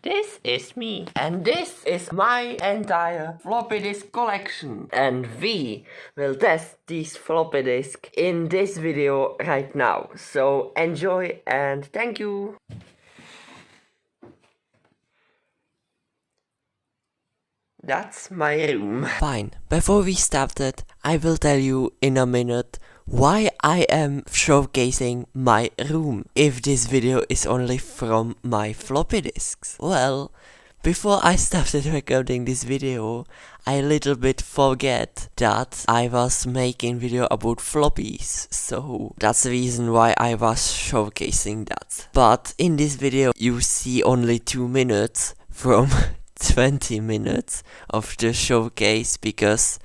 this is me. And this is my entire floppy disk collection. And we will test these floppy disk in this video right now. So enjoy and thank you. That's my room. Fine, before we started, I will tell you in a minute why I am showcasing my room if this video is only from my floppy disks. Well, before I started recording this video, I little bit forget that I was making video about floppies, so that's the reason why I was showcasing that. But in this video you see only 2 minutes from 20 minutes of the showcase because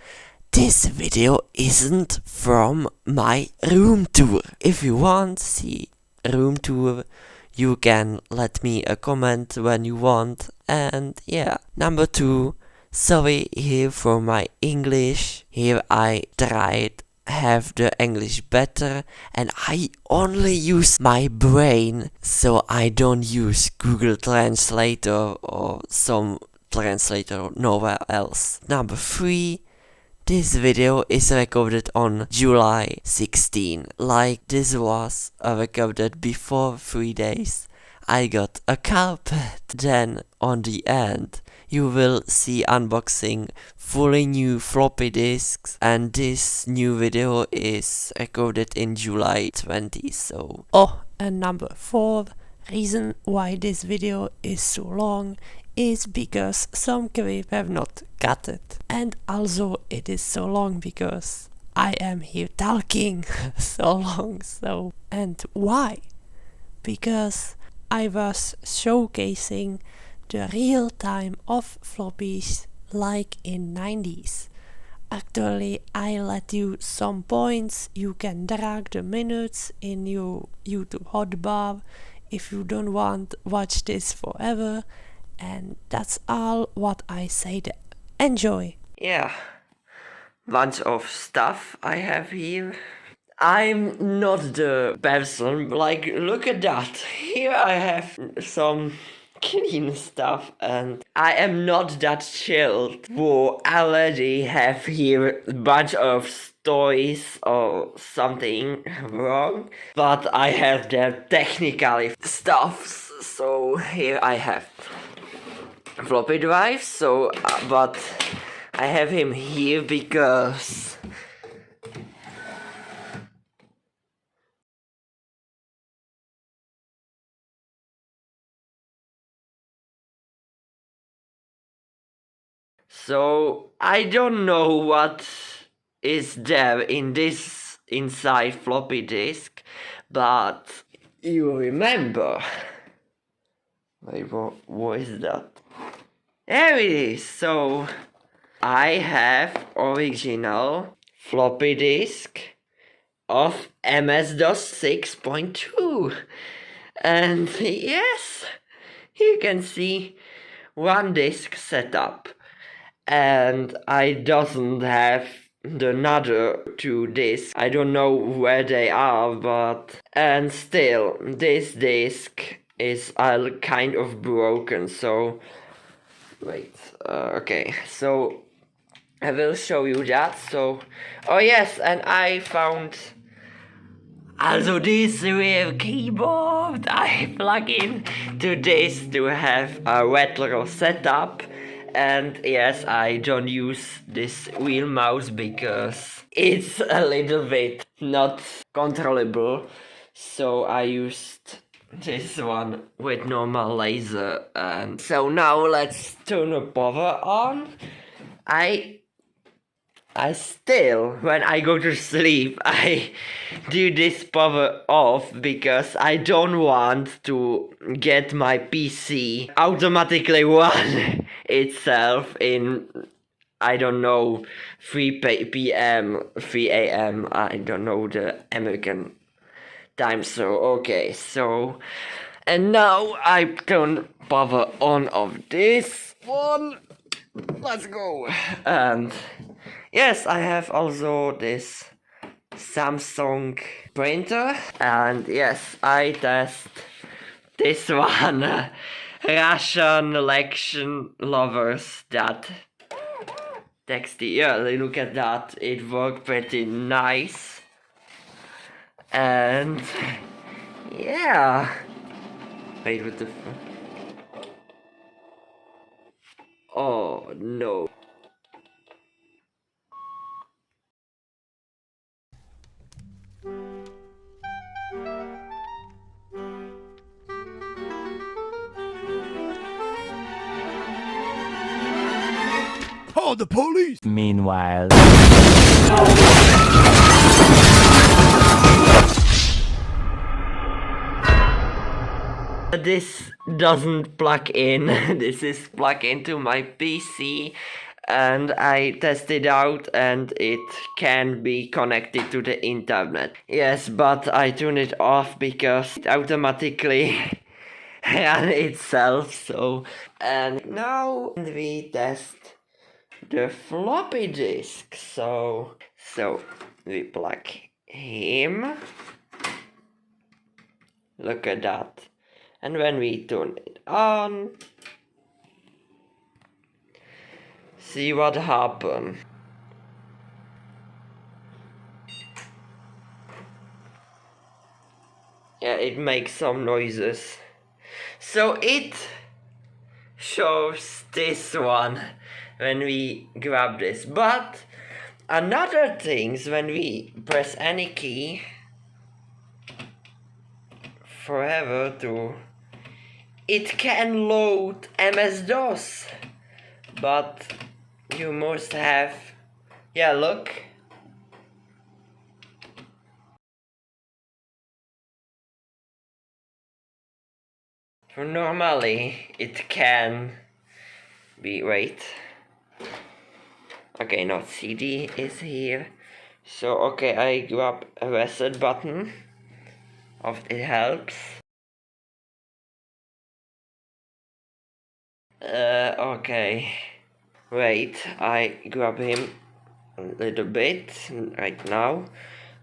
this video isn't from my room tour. If you want to see room tour, you can let me a comment when you want. And yeah, number 2, sorry here for my English. Here I tried have the English better and I only use my brain, so I don't use Google Translator or some translator nowhere else. Number 3, this video is recorded on July 16. Like this was recorded before 3 days. I got a carpet. Then on the end you will see unboxing fully new floppy disks, and this new video is recorded in July 20, so. Oh, and number 4, reason why this video is so long is because some clips have not cut it. And also it is so long because I am here talking so long, so. And why? Because I was showcasing the real time of floppies like in 90s. Actually, I let you some points. You can drag the minutes in your YouTube hotbar if you don't want watch this forever. And that's all what I say there. Enjoy! Yeah, bunch of stuff I have here. I'm not the person, like look at that. Here I have some clean stuff and I am not that chilled who already have here a bunch of toys or something wrong, but I have the technically stuff. So here I have floppy drive, so but I have him here because so I don't know what is there in this inside floppy disk, but you remember. Wait, what is that? There it is. So I have original floppy disk of MS-DOS 6.2, and yes, you can see one disk setup. And I doesn't have the another 2 disks. I don't know where they are, but and still this disk is kind of broken. So wait, okay. So I will show you that. So oh yes, and I found also this real keyboard. I plug in to this to have a retro setup. And yes, I don't use this wheel mouse because it's a little bit not controllable. So I used this one with normal laser. And so now let's turn the power on. I still, when I go to sleep, I do this power off because I don't want to get my PC automatically run itself in, I don't know, 3 p.m., 3 a.m., I don't know the American time, so okay, so, and now I turn power on of this one, let's go, and yes, I have also this Samsung printer, and yes, I test this one Russian election lovers that texty. Yeah, look at that. It worked pretty nice. And yeah. Wait, what the oh no. Call the police! Meanwhile, This doesn't plug in. This is plug into my PC, and I tested out and it can be connected to the internet. Yes, but I turned it off because it automatically ran itself. So, and now we test the floppy disk. So we plug him. Look at that. And when we turn it on, see what happens. Yeah, it makes some noises. So it shows this one when we grab this. But another thing is when we press any key forever to, it can load MS-DOS, but you must have, yeah, look. For normally it can be, wait. Okay, not CD is here. So okay, I grab a reset button of it helps. Okay. Wait, I grab him a little bit right now.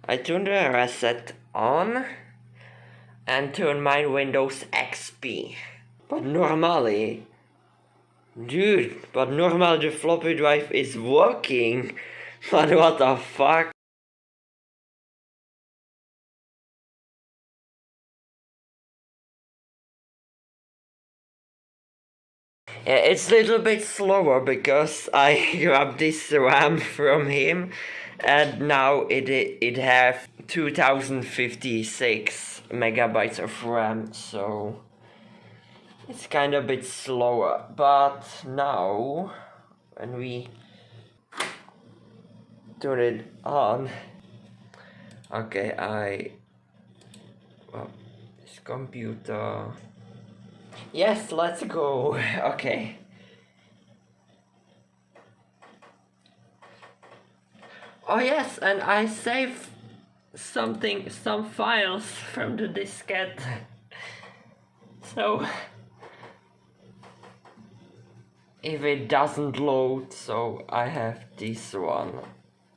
I turn the reset on and turn my Windows XP. But normally, dude, the floppy drive is working. But what the fuck? Yeah, it's a little bit slower because I grabbed this RAM from him, and now it have 2056 megabytes of RAM, so it's kind of a bit slower. But now when we turn it on, okay, well, this computer. Yes, let's go. Okay. Oh yes, and I saved some files from the diskette. So if it doesn't load, so I have this one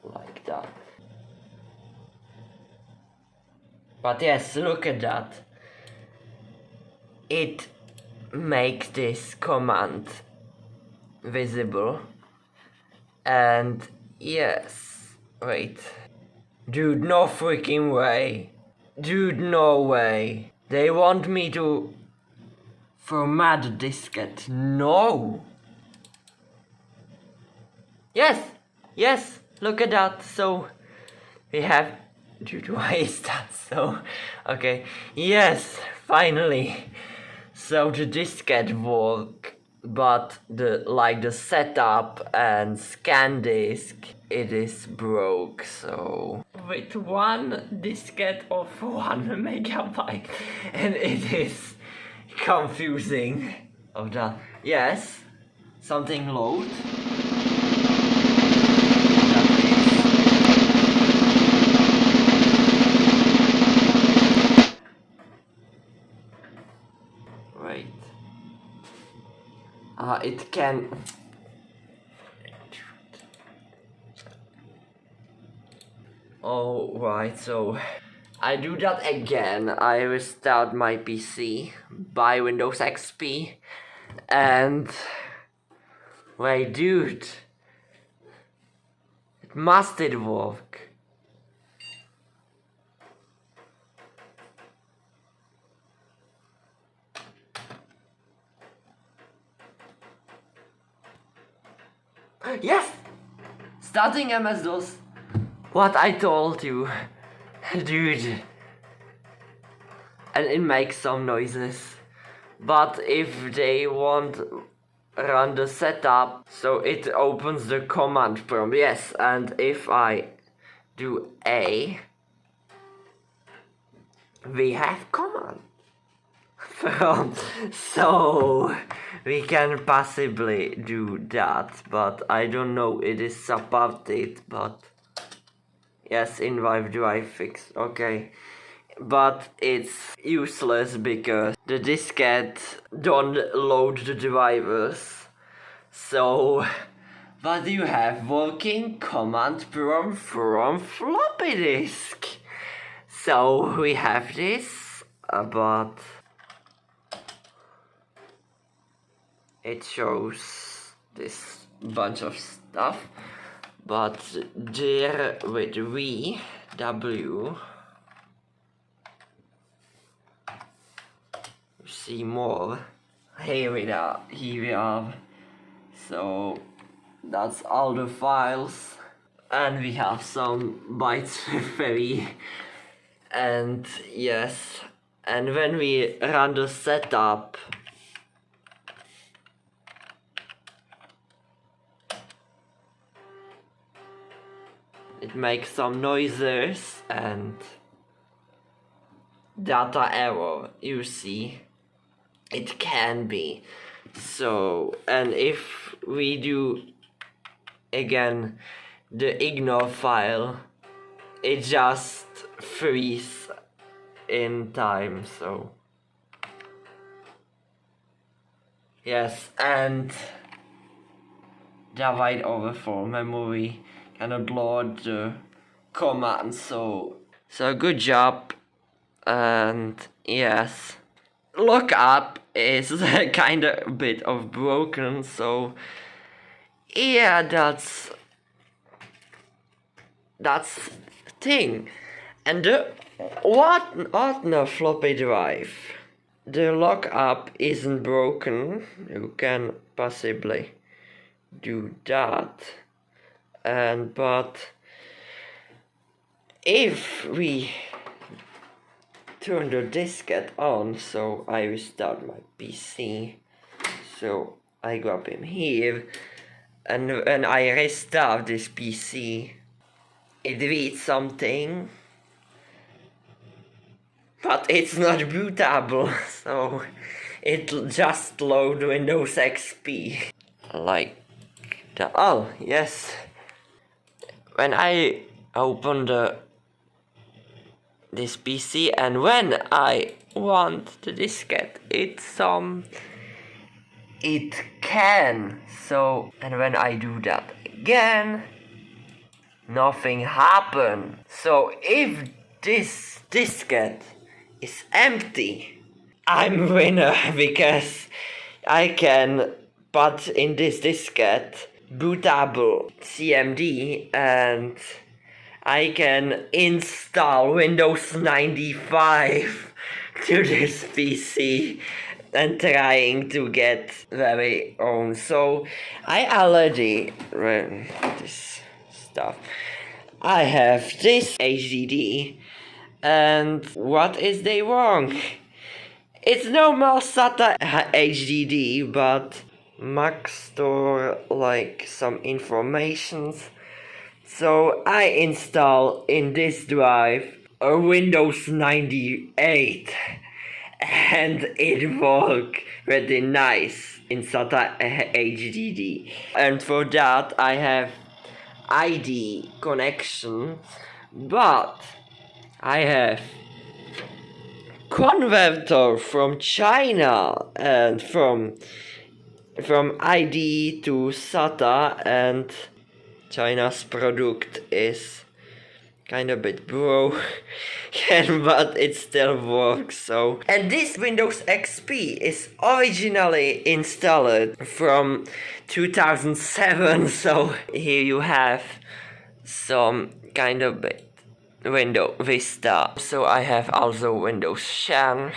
like that. But yes, look at that. It makes this command visible. And yes, wait. Dude, no freaking way. Dude, no way. They want me to format the diskette. No. Yes, look at that. So we have, dude, why is that so? Okay, yes, finally. So the diskette work, but the setup and scan disk, it is broke. So with one diskette of 1 megabyte, and it is confusing. Of that, yes, something load. Wait. It can. Oh, right, so I do that again. I restart my PC by Windows XP, and wait, dude, it must work. Yes! Starting MS-DOS. What I told you. Dude. And it makes some noises. But if they won't run the setup, so it opens the command prompt. Yes, and if I do A, we have command prompt. So we can possibly do that, but I don't know it is supported, but yes, in Vive do I fix, okay. But it's useless because the Disket don't load the drivers. So, but you have working command prompt from floppy disk. So we have this, but it shows this bunch of stuff. But there with W, see more. Here we are. So that's all the files, and we have some bytes very, and yes, and when we run the setup, it makes some noises and data error, you see. It can be. So, and if we do again the ignore file, it just freeze in time, so yes, and the write overflow memory cannot load the command, so good job. And yes, lookup is kind of a bit of broken, so yeah, that's thing. And the what floppy drive, the lookup isn't broken. You can possibly do that, and but if we turn the disket on, so I restart my PC, so I grab him here, and when I restart this PC, it reads something, but it's not bootable, so it just load Windows XP, like that. Oh yes, when I open this PC, and when I want the disket, it can. So, and when I do that again, nothing happen. So if this disket is empty, I'm winner, because I can put in this disket bootable CMD, and I can install Windows 95 to this PC and trying to get very own. So I already ran this stuff. I have this HDD, and what is they wrong? It's normal SATA HDD, but Mac store like some informations. So I install in this drive a Windows 98, and it works really nice in SATA HDD. And for that I have ID connection, but I have converter from China and from ID to SATA, and China's product is kind of bit broken, but it still works. So, and this Windows XP is originally installed from 2007. So here you have some kind of bit Windows Vista. So I have also Windows 10,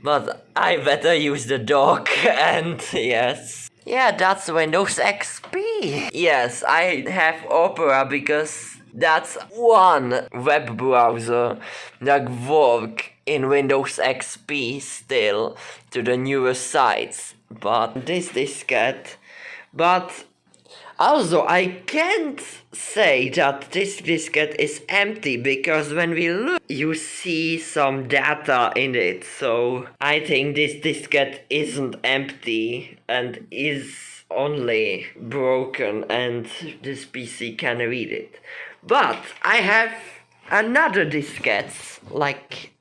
but I better use the dock. And yes, yeah, that's Windows XP. Yes, I have Opera because that's one web browser that works in Windows XP still to the newer sites. But this Disket, but also I can't say that this Disket is empty, because when we look you see some data in it, so I think this Disket isn't empty and is only broken and this PC can read it. But I have another Disket, like,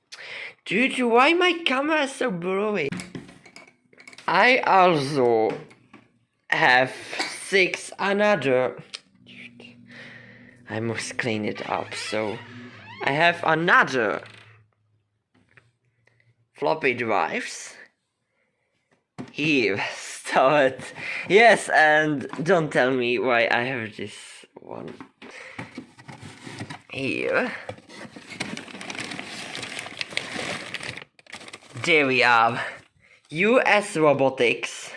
dude, why my camera is so blurry? I also have 6 another. Dude, I must clean it up. So I have another floppy drives here stored. Yes, and don't tell me why I have this one here. There we are. US Robotics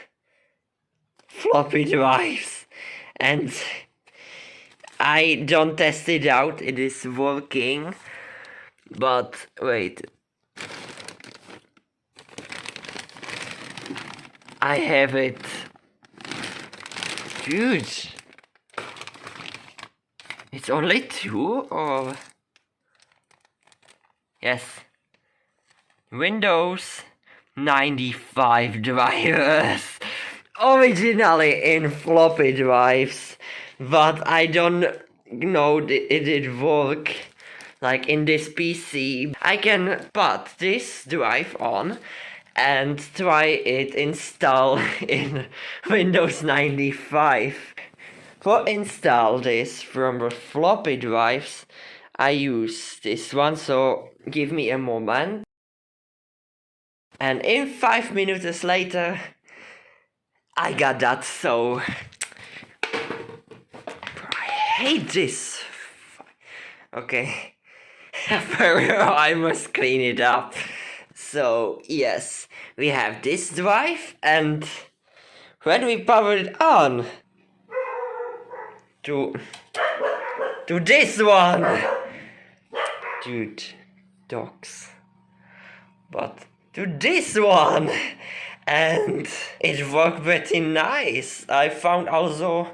floppy drives, and I don't test it out, it is working, but wait, I have it, dude, it's only 2 or, yes, Windows 95 drivers. Originally in floppy drives, but I don't know it did work like in this PC. I can put this drive on and try it install in Windows 95. For install this from the floppy drives, I use this one, so give me a moment. And in 5 minutes later, I got that, so I hate this. Okay, I must clean it up. So yes, we have this drive, and when we power it on to this one, dude, docs, but to this one. And it worked pretty nice. I found also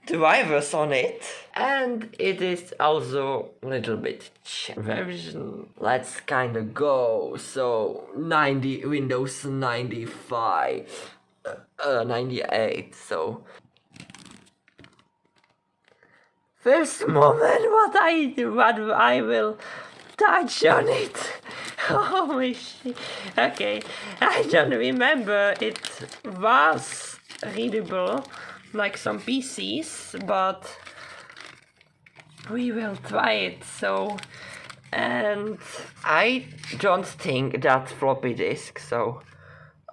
drivers on it. And it is also a little bit version. Let's kinda go. So 90 Windows 95. 98. So first moment what I will touch on it. Oh my shit. Okay, I don't remember it was readable like some PCs, but we will try it. So, and I don't think that floppy disk, so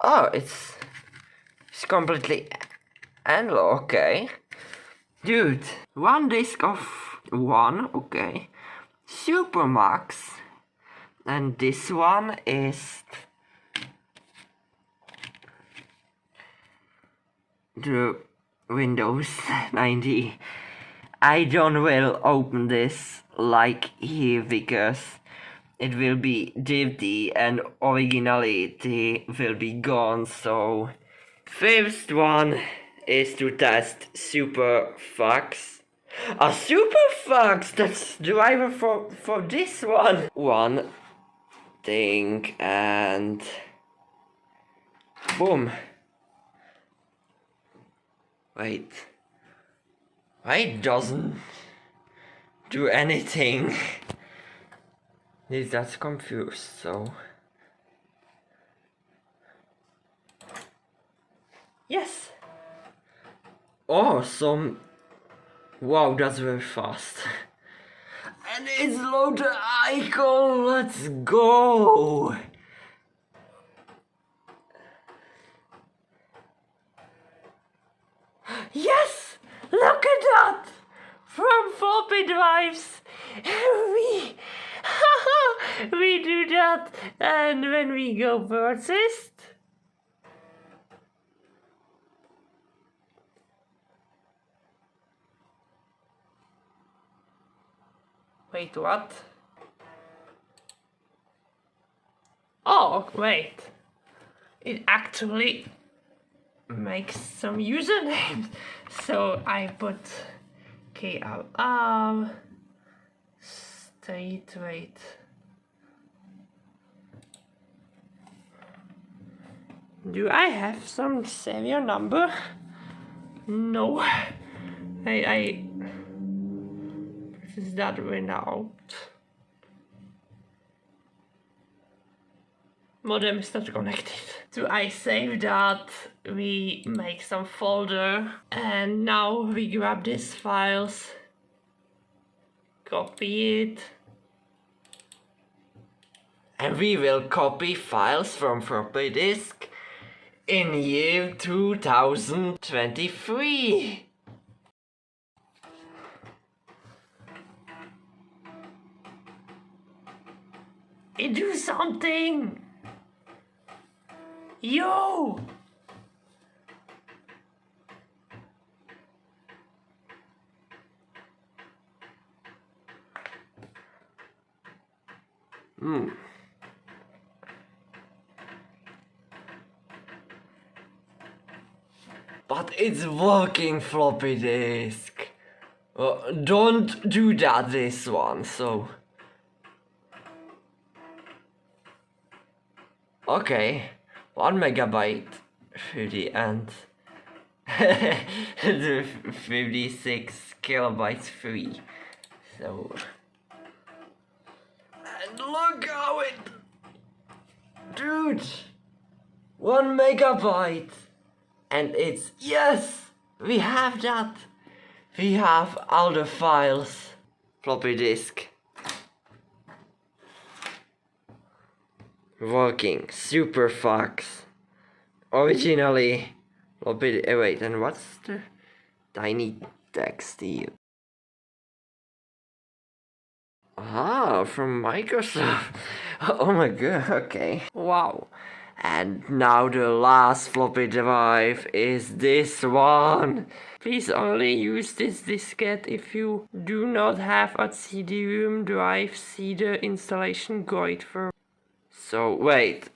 oh, it's completely analog. Okay, dude, one disk of 1, okay, Supermax. And this one is the Windows 90. I don't will open this like here because it will be dirty and originality will be gone. So first one is to test Superfax. A Superfax, that's driver for this one. One thing, and boom. Wait, why it doesn't do anything? That's confused. So yes, awesome. Wow, that's very fast. And it's loaded icon. Let's go. Yes! Look at that! From floppy drives. We we do that, and when we go persist. Wait, what? Oh, wait. It actually makes some usernames. So I put KLR state, wait. Do I have some serial number? No. I is that went out. Modem is not connected. So I save that, we make some folder, and now we grab these files, copy it, and we will copy files from floppy disk in year 2023. It do something! Yo! But it's working, floppy disk. Don't do that this one, so. Okay, 1 megabyte through the end. The 56 kilobytes free. So. And look how it. Dude! 1 megabyte! And it's. Yes! We have that! We have all the files. Floppy disk. Working, super fast. Originally, floppy. Wait, and what's the tiny text here? Ah, from Microsoft. Oh my god, okay. Wow. And now the last floppy drive is this one. Please only use this diskette if you do not have a CD-ROM drive. See the installation guide for. So wait,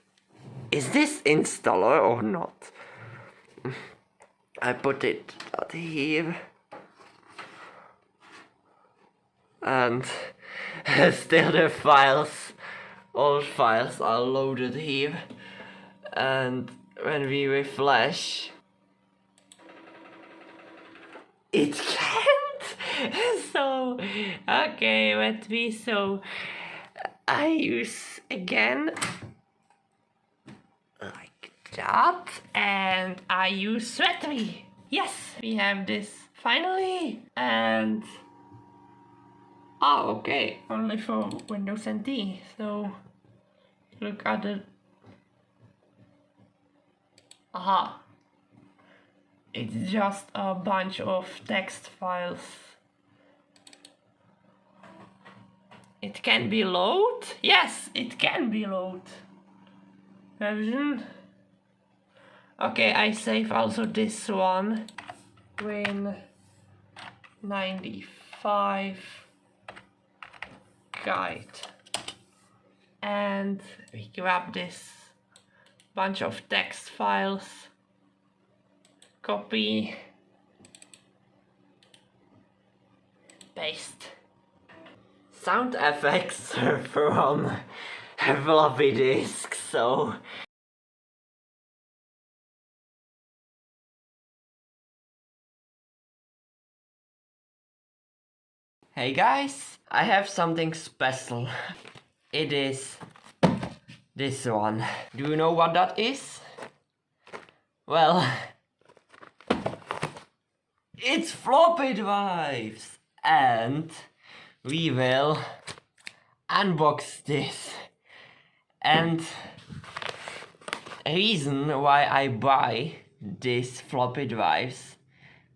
is this installer or not? I put it here. And still the files, all files are loaded here. And when we refresh, it can't. So, okay, let me, so I use again like that, and I use Sweaty. Yes, we have this finally, and oh, okay, only for Windows NT. So look at the. Aha. It's just a bunch of text files. It can be load? Yes, it can be load. Version. Okay, I save also this one. Win95 guide. And we grab this bunch of text files, copy, paste. Sound effects from floppy disk, so. Hey guys, I have something special. It is this one. Do you know what that is? Well, it's floppy drives, and we will unbox this. And reason why I buy these floppy drives,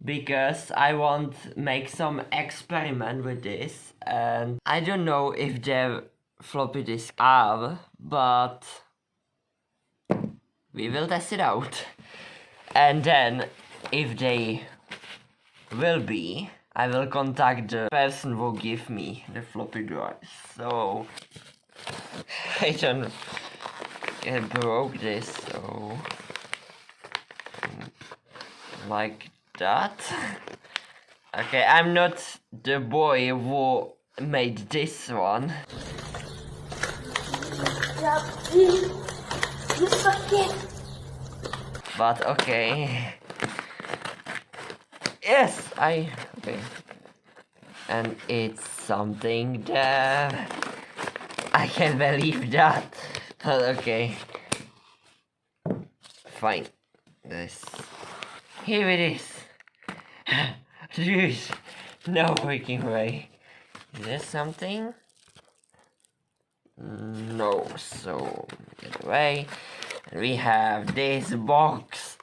because I want make some experiment with this, and I don't know if their floppy disks are, but we will test it out. And then if they will be, I will contact the person who give me the floppy drives. So I don't broke this, so like that. Okay, I'm not the boy who made this one. But okay. Yes, okay. And it's something there. I can't believe that. But okay. Fine. This. Here it is. Dude, no freaking way. Is there something? No, so get away. And we have this box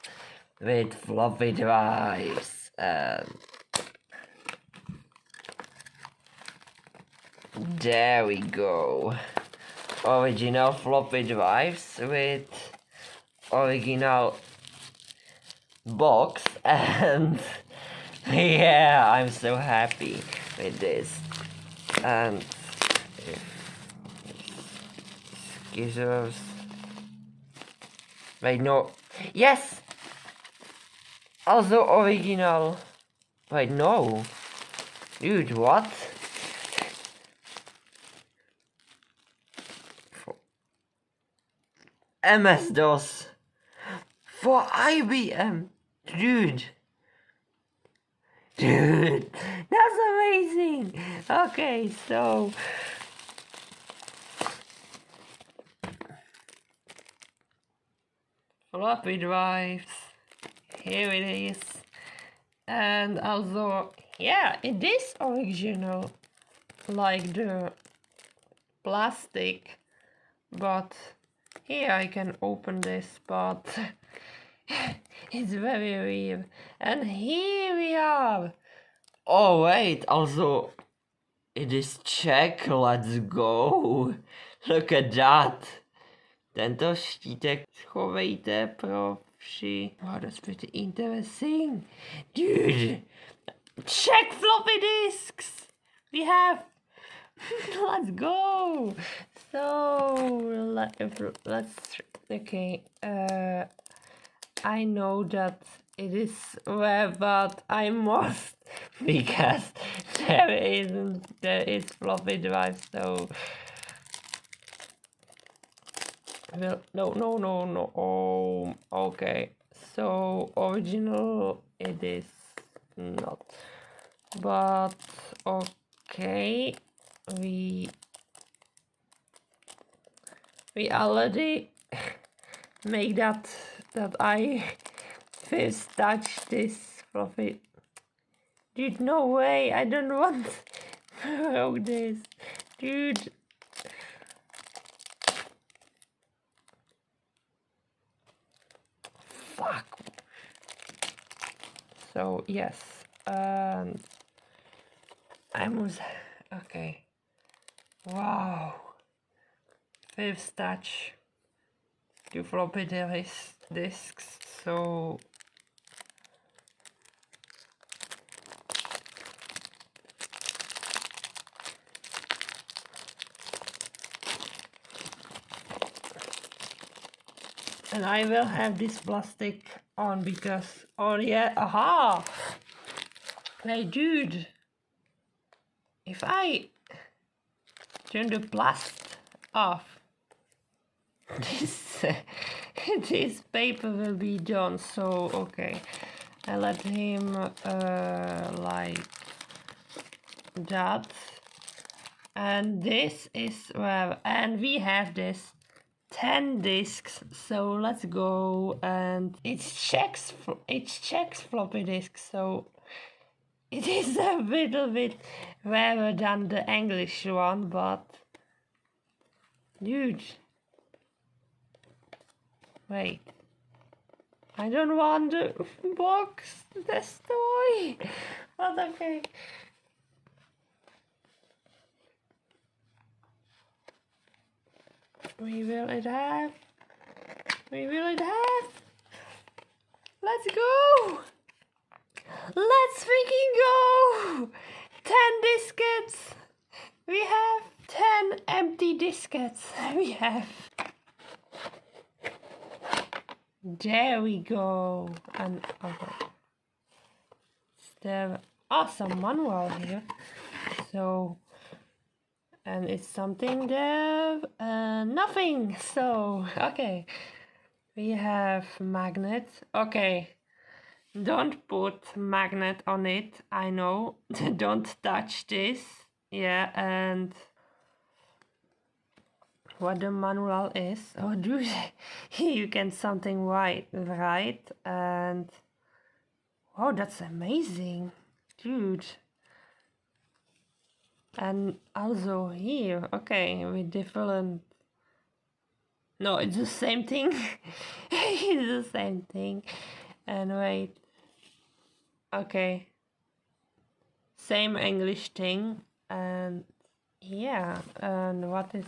with floppy drives. There we go. Original floppy drives with original box, and yeah, I'm so happy with this. And scissors. Wait, no. Yes! Also original. Wait, no. Dude, what? MS-DOS for IBM. Dude, that's amazing. Okay, so floppy drives, here it is. And also, yeah, it is original, like the plastic, but here I can open this, but it's very weird. And here we are. Oh wait, also it is Czech, let's go. Look at that. Tento štítek schovejte pro vši. Wow, that's pretty interesting. Dude, Czech floppy disks. We have. Let's go. So let's okay. I know that it is rare, but I must, because there is floppy drive. So well, no. Oh, okay. So original it is not, but okay. We already make that I first touch this floppy. Dude, no way, I don't want to broke this. Dude. Fuck. So yes, I must, okay. Wow. First touch to floppy disks, so and I will have this plastic on because, oh yeah, aha! Hey dude, if I turn the plastic off, this paper will be done. So okay, I let him like that, and this is where, and we have this 10 disks, so let's go. And it's Czech's floppy disk, so it is a little bit rarer than the English one, but dude, wait, I don't want the box destroy, but okay. We will it have. Let's go! Let's freaking go! 10 diskets! We have 10 empty diskets. We have. There we go. And okay. There's awesome manual here. So, and it's something there, nothing. So, okay. We have magnet. Okay. Don't put magnet on it. I know. Don't touch this. Yeah, and what the manual is. Oh, dude, you can something right, and oh, that's amazing, dude. And also here, okay, with different. No, it's the same thing. It's the same thing. And wait. Okay. Same English thing. And yeah. And what is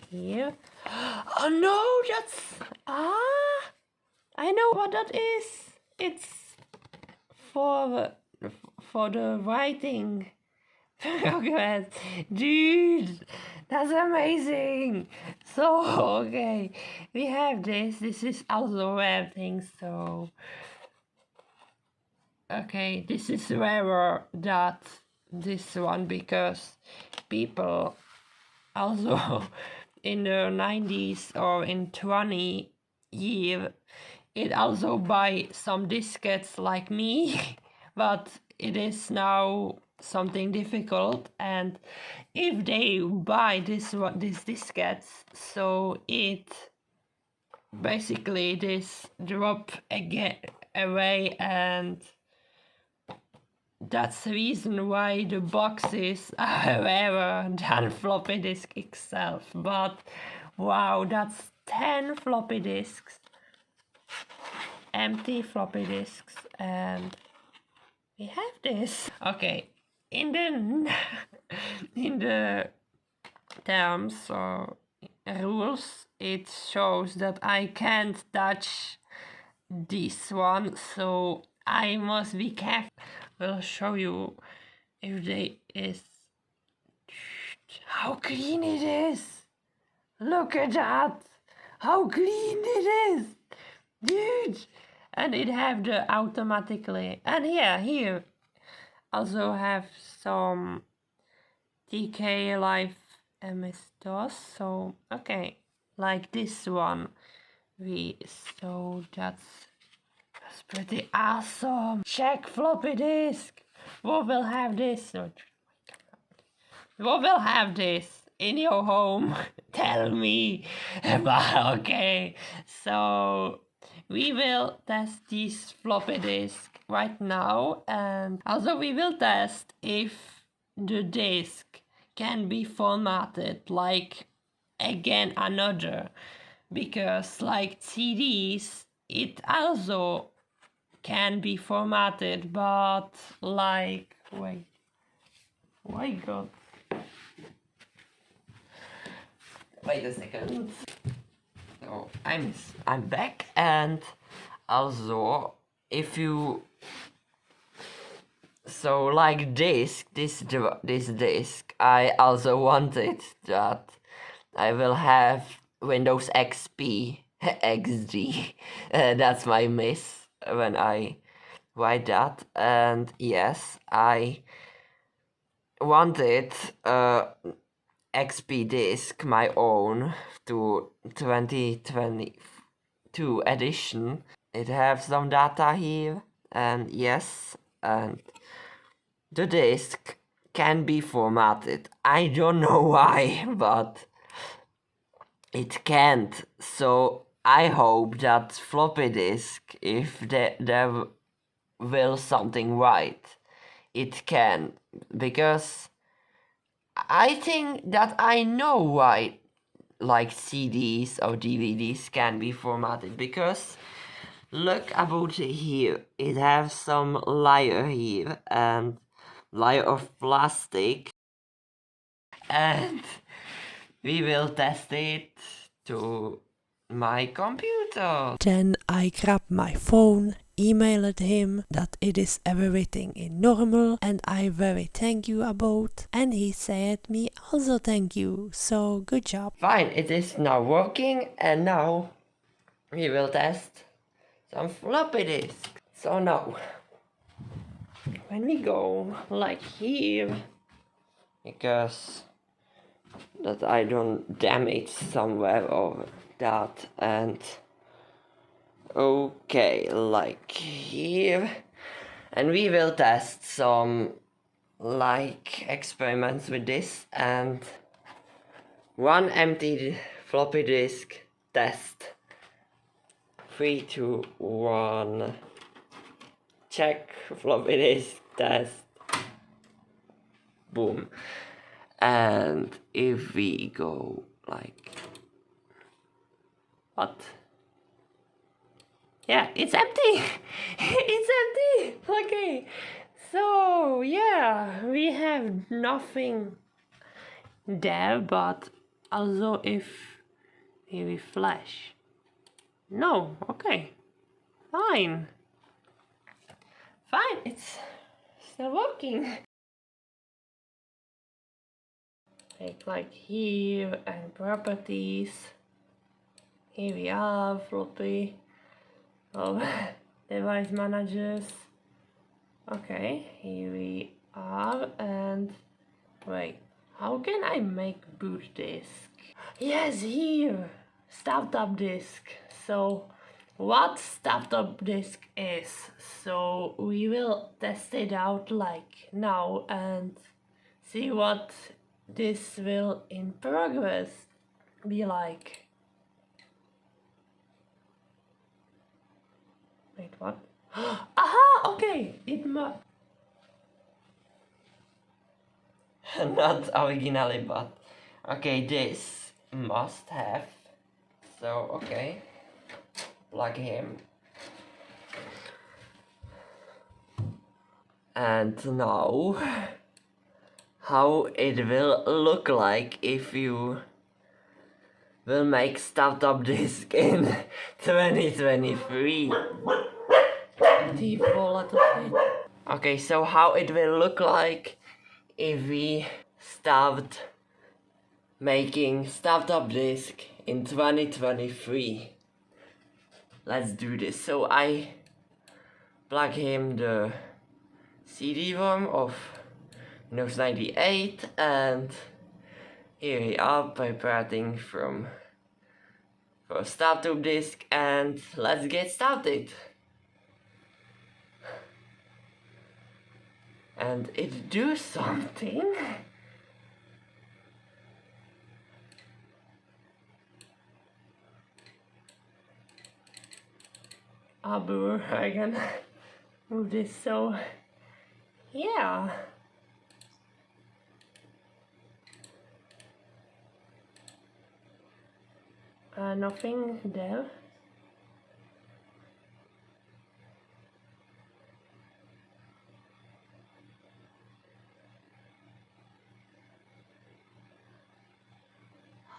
here? Oh no, that's I know what that is. It's for the writing. Okay, dude, that's amazing. So okay, we have this. This is also rare thing. So okay, this is rarer than this one because people also in the 90s or in 20 year it also buy some diskettes like me, but it is now something difficult, and if they buy this diskettes, so it basically this drop again away, and that's the reason why the boxes are rarer than floppy disk itself. But wow, that's 10 floppy disks, empty floppy disks, and we have this. Okay, in the terms or rules, it shows that I can't touch this one, so I must be careful. I'll show you if they is. How clean it is! Look at that! How clean it is! Dude! And it have the automatically. And yeah, here also have some TK Live MS-DOS. So okay, like this one. So that's pretty awesome. Czech floppy disk. What will have this? What will have this in your home? Tell me. But okay, so we will test this floppy disk right now, and also we will test if the disk can be formatted like again another, because like CDs it also can be formatted, but like wait, my god, wait a second. So I'm back, and also if you so like this disk, I also wanted that I will have Windows XP XD. That's my miss when I write that, and yes, I wanted XP disk my own to 2022 edition. It have some data here, and yes, and the disk can be formatted. I don't know why, but it can't. So I hope that floppy disk, if there will something right, it can, because I think that I know why like CDs or DVDs can be formatted, because look about here, it has some layer here and layer of plastic, and we will test it to my computer. Then I grabbed my phone, emailed him that it is everything in normal and I very thank you about, and he said me also thank you, so good job. Fine, it is now working, and now we will test some floppy disk. So now, when we go like here, because that I don't damage somewhere or that, and okay, like here, and we will test some like experiments with this, and one empty floppy disk test. 3, 2, 1. Check floppy disk test. Boom. And if we go like what? Yeah, it's empty. It's empty. Okay. So yeah, we have nothing there, but also if we flash. No, okay. Fine. Fine, it's still working. Take like here and properties. Here we are, floppy. Oh, device managers. Okay, here we are, and wait, how can I make Bootdisk? Yes, here, startup disk. So, what startup disk is? So we will test it out like now and see what this will in progress be like. Wait, what? Aha! Okay, it must. Not originally, but okay, this must have. So, okay, plug him. And now, how it will look like if you will make startup disk in 2023. Okay, so how it will look like if we start making startup disk in 2023. Let's do this. So I plug him the CD-ROM of Windows 98, and here we are preparing for startup disk, and let's get started. And it do something. Boo, I can move this, so yeah. Nothing there.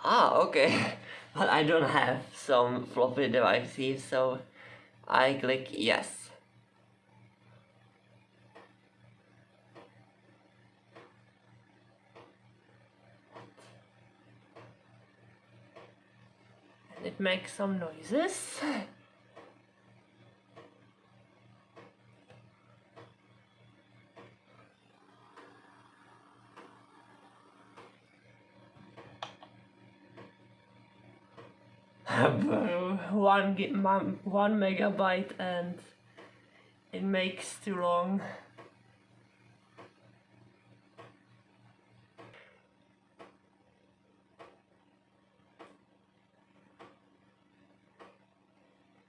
Okay. But I don't have some floppy devices, so I click yes. And it makes some noises. One megabyte, and it makes too long.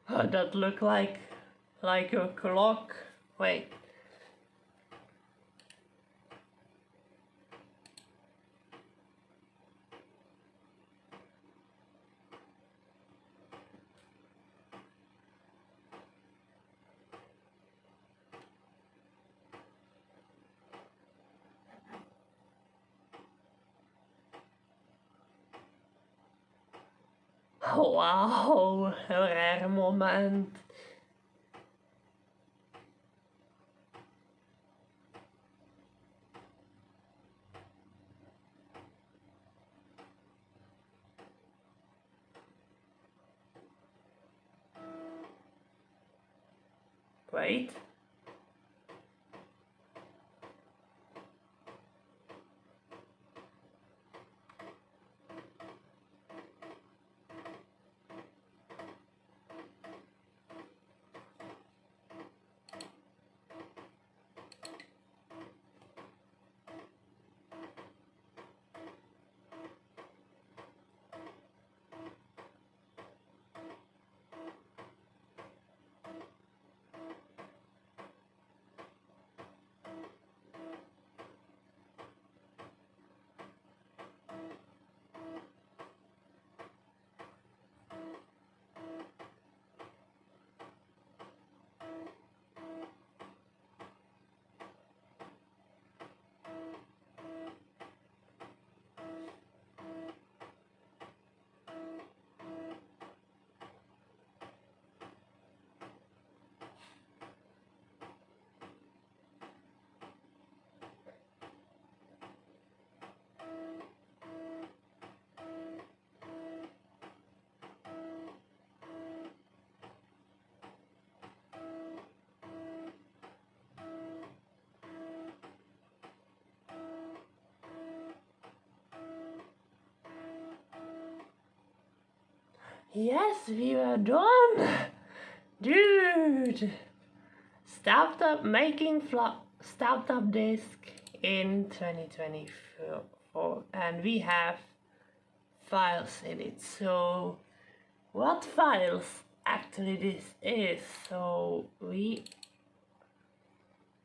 That look like a clock. Wait. Wauw, een rare moment. Wait. Yes, we were done! Dude! Stopped up disk in 2024 and we have files in it. So what files actually this is? So we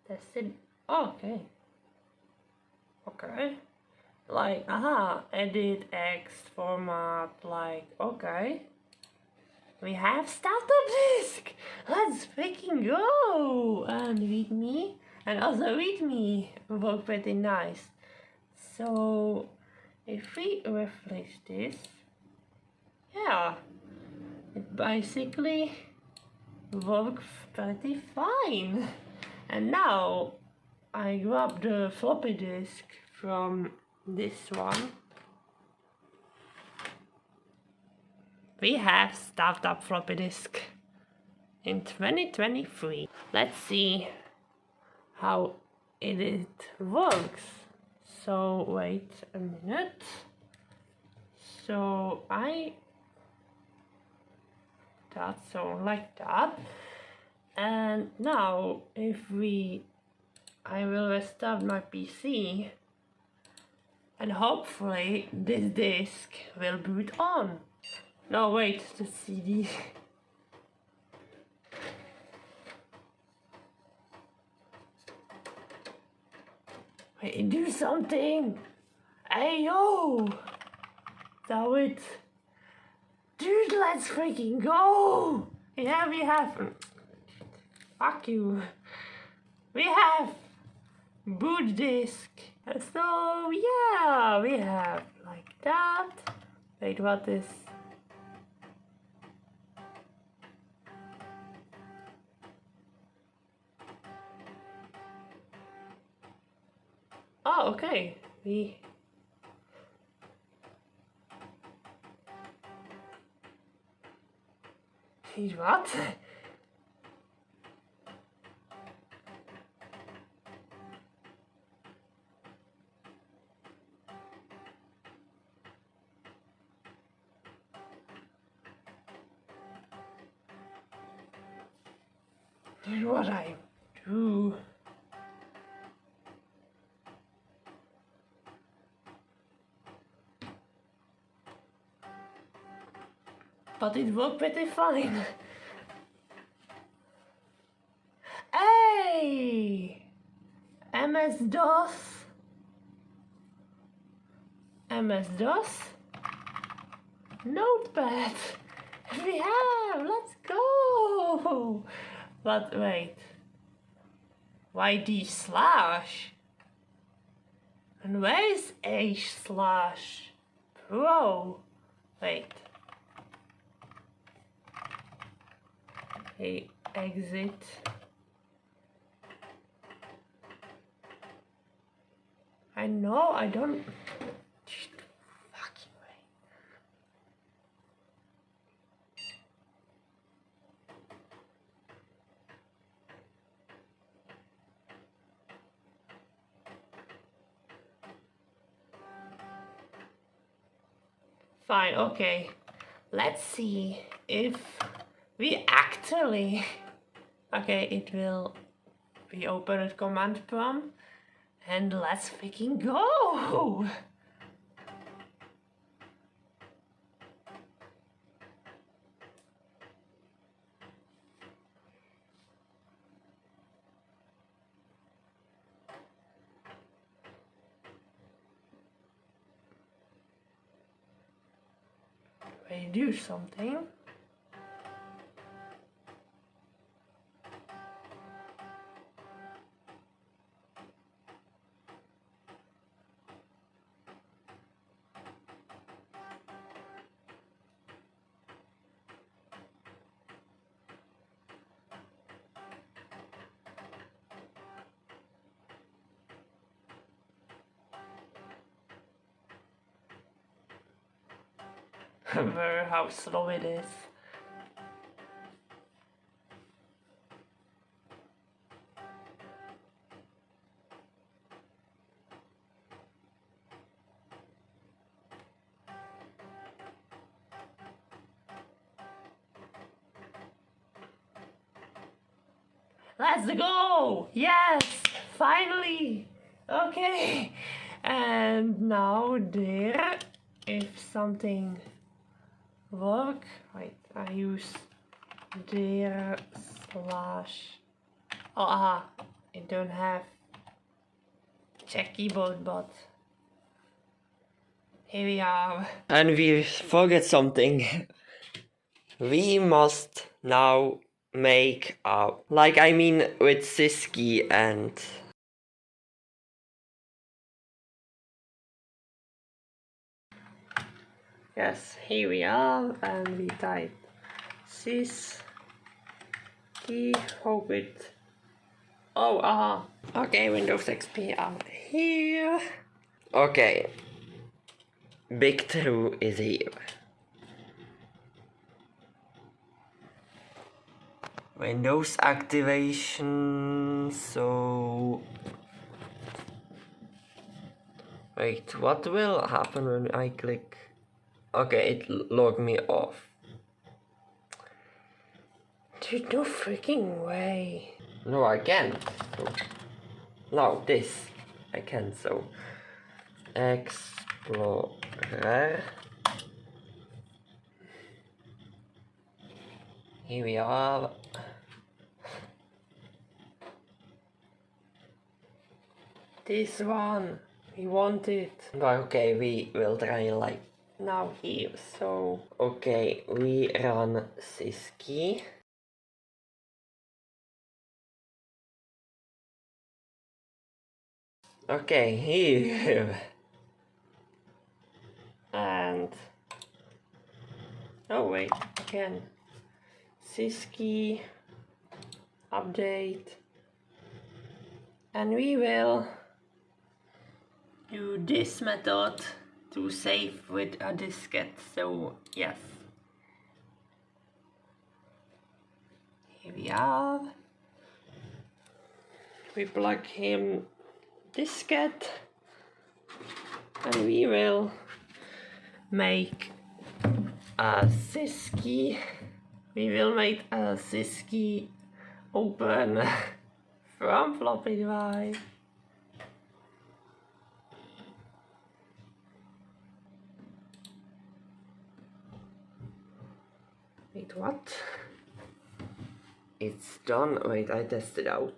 tested. Oh, okay. Like, edit X format, like, okay. We have startup disk! Let's freaking go! And with me, and also with me, work pretty nice. So, if we refresh this, yeah, it basically works pretty fine. And now, I grab the floppy disk from this one. We have startup floppy disk in 2023. Let's see how it works. So wait a minute. So I thought so like that. And now if I will restart my PC and hopefully this disk will boot on. No, wait, the CD. Wait, do something! Hey, yo! So it. Dude, let's freaking go! Yeah, we have. Fuck you. We have Bootdisk. So, yeah, we have like that. Wait, what is. Oh, okay. We what? Did what I do? But it worked pretty fine. Hey! MS-DOS? MS-DOS? Notepad! We have! Let's go! But wait. Why D slash? And where is A slash? Pro? Wait. Okay, exit. I know, I don't... Fucking way. Fine, okay. Let's see if we actually... Okay, it will... We open a command prompt and let's freaking go! We do something. How slow it is. Let's go! Yes! Finally! Okay! And now there, if something work, wait, I use there slash, oh aha, I don't have Czech keyboard, but here we are. And we forget something. We must now make a, like I mean with Syskey and... Yes, here we are, and we type Syskey, hope it, oh aha, okay, Windows XP out here. Okay. Big true is here. Windows activation, so... Wait, what will happen when I click? Okay, it logged me off. Dude, no freaking way. No, I can't. So, no, this I can. So, Explorer. Here we are. This one, we want it. But okay, we will try like Now here, so okay, we run Syskey. Okay, here. and oh wait, again, Syskey update, and we will do this method to save with a diskette. So yes, here we are. We plug him diskette, and we will make a Syskey. We will make a Syskey open from floppy drive. Wait, what? It's done. Wait, I tested out.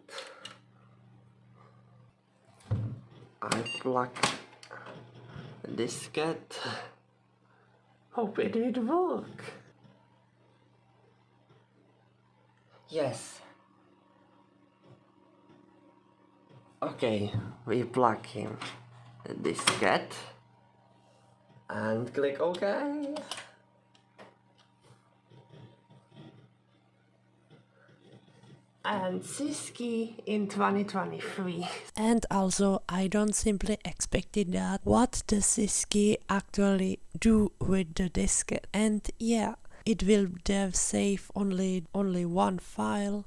I plug the diskette. Hope it did work. Yes. Okay, we plug in the diskette and click OK. and Syskey in 2023. And also, I don't simply expected that what the Syskey actually do with the diskette. And yeah, it will dev save only one file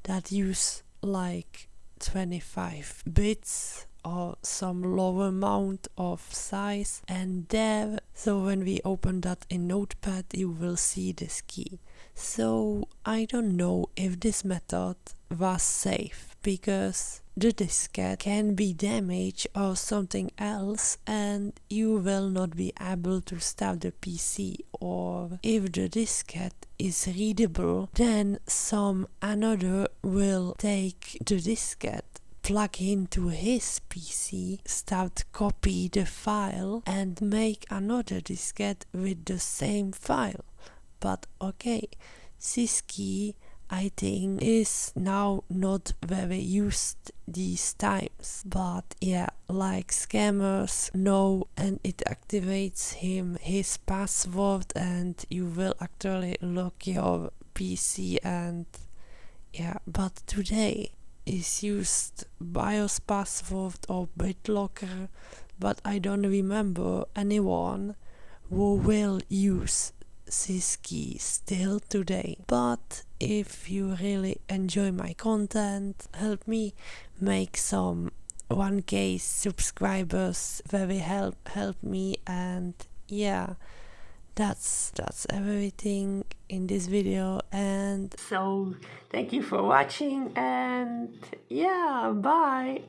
that use like 25 bits or some low amount of size and dev. So when we open that in Notepad, you will see this key. So I don't know if this method was safe, because the diskette can be damaged or something else and you will not be able to start the PC, or if the diskette is readable, then some another will take the diskette, plug into his PC, start copy the file and make another diskette with the same file. But okay, Syskey, I think, is now not very used these times. But yeah, like scammers know, and it activates his password and you will actually lock your PC. And yeah, but today is used BIOS password or BitLocker, but I don't remember anyone who will use Syskey still today. But if you really enjoy my content, help me make some 1K subscribers, very help me. And yeah, that's everything in this video. And So thank you for watching, and yeah, bye.